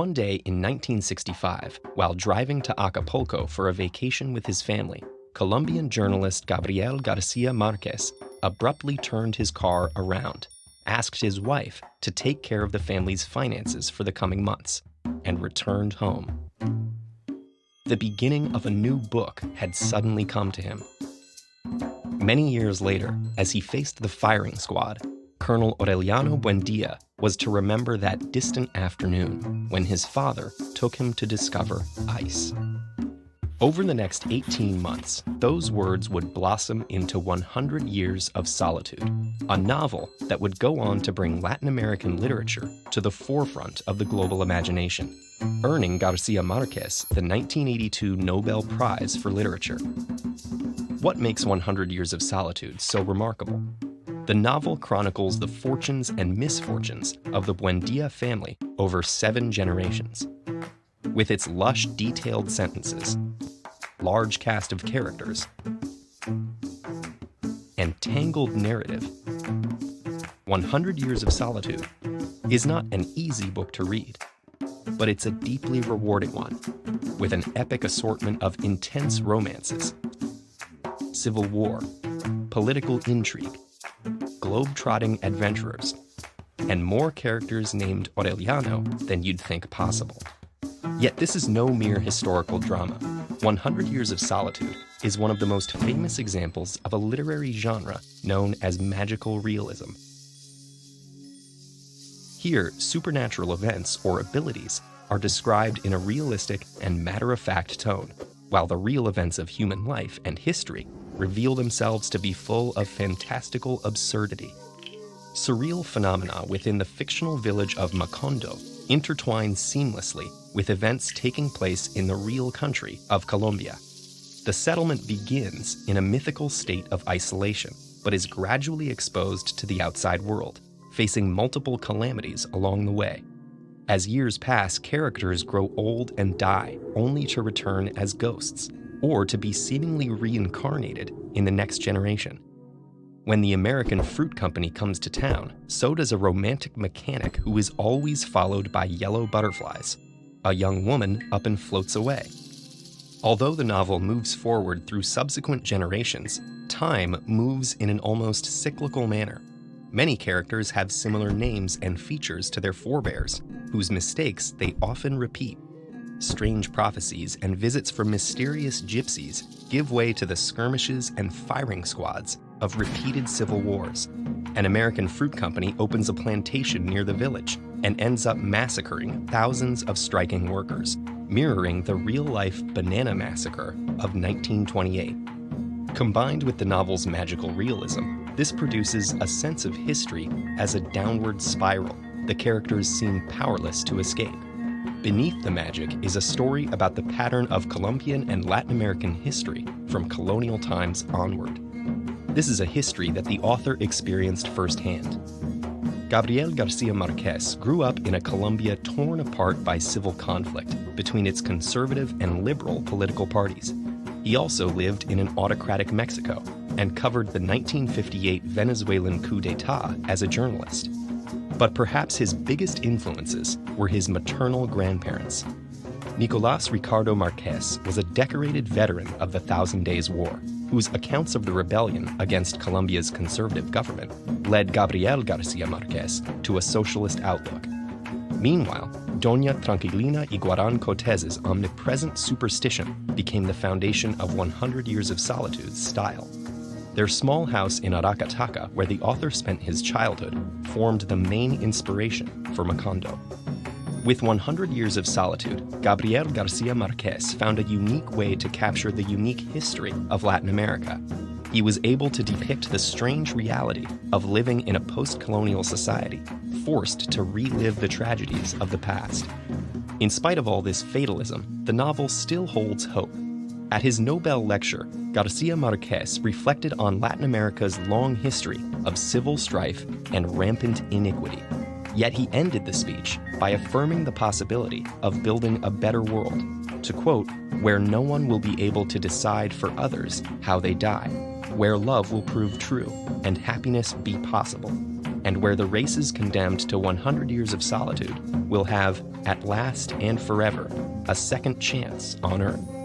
One day in 1965, while driving to Acapulco for a vacation with his family, Colombian journalist Gabriel Garcia Marquez abruptly turned his car around, asked his wife to take care of the family's finances for the coming months, and returned home. The beginning of a new book had suddenly come to him. Many years later, as he faced the firing squad, Colonel Aureliano Buendia was to remember that distant afternoon when his father took him to discover ice. Over the next 18 months, those words would blossom into 100 Years of Solitude, a novel that would go on to bring Latin American literature to the forefront of the global imagination, earning Garcia Marquez the 1982 Nobel Prize for Literature. What makes 100 Years of Solitude so remarkable? The novel chronicles the fortunes and misfortunes of the Buendia family over 7 generations. With its lush, detailed sentences, large cast of characters, and tangled narrative, 100 Years of Solitude is not an easy book to read, but it's a deeply rewarding one, with an epic assortment of intense romances, civil war, political intrigue, globe-trotting adventurers, and more characters named Aureliano than you'd think possible. Yet this is no mere historical drama. 100 Years of Solitude is one of the most famous examples of a literary genre known as magical realism. Here, supernatural events or abilities are described in a realistic and matter-of-fact tone, while the real events of human life and history reveal themselves to be full of fantastical absurdity. Surreal phenomena within the fictional village of Macondo intertwine seamlessly with events taking place in the real country of Colombia. The settlement begins in a mythical state of isolation, but is gradually exposed to the outside world, facing multiple calamities along the way. As years pass, characters grow old and die, only to return as ghosts, or to be seemingly reincarnated in the next generation. When the American Fruit Company comes to town, so does a romantic mechanic who is always followed by yellow butterflies. A young woman up and floats away. Although the novel moves forward through subsequent generations, time moves in an almost cyclical manner. Many characters have similar names and features to their forebears, whose mistakes they often repeat. Strange prophecies and visits from mysterious gypsies give way to the skirmishes and firing squads of repeated civil wars. An American fruit company opens a plantation near the village and ends up massacring thousands of striking workers, mirroring the real-life banana massacre of 1928. Combined with the novel's magical realism, this produces a sense of history as a downward spiral the characters seem powerless to escape. Beneath the magic is a story about the pattern of Colombian and Latin American history from colonial times onward. This is a history that the author experienced firsthand. Gabriel Garcia Marquez grew up in a Colombia torn apart by civil conflict between its conservative and liberal political parties. He also lived in an autocratic Mexico and covered the 1958 Venezuelan coup d'etat as a journalist. But perhaps his biggest influences were his maternal grandparents. Nicolás Ricardo Marquez was a decorated veteran of the Thousand Days War, whose accounts of the rebellion against Colombia's conservative government led Gabriel Garcia Marquez to a socialist outlook. Meanwhile, Doña Tranquilina Iguarán Cortez's omnipresent superstition became the foundation of 100 Years of Solitude's style. Their small house in Aracataca, where the author spent his childhood, formed the main inspiration for Macondo. With 100 Years of Solitude, Gabriel Garcia Marquez found a unique way to capture the unique history of Latin America. He was able to depict the strange reality of living in a post-colonial society, forced to relive the tragedies of the past. In spite of all this fatalism, the novel still holds hope. At his Nobel lecture, Garcia Marquez reflected on Latin America's long history of civil strife and rampant iniquity. Yet he ended the speech by affirming the possibility of building a better world, to quote, "where no one will be able to decide for others how they die, where love will prove true and happiness be possible." and where the races condemned to 100 years of solitude will have, at last and forever, a second chance on Earth.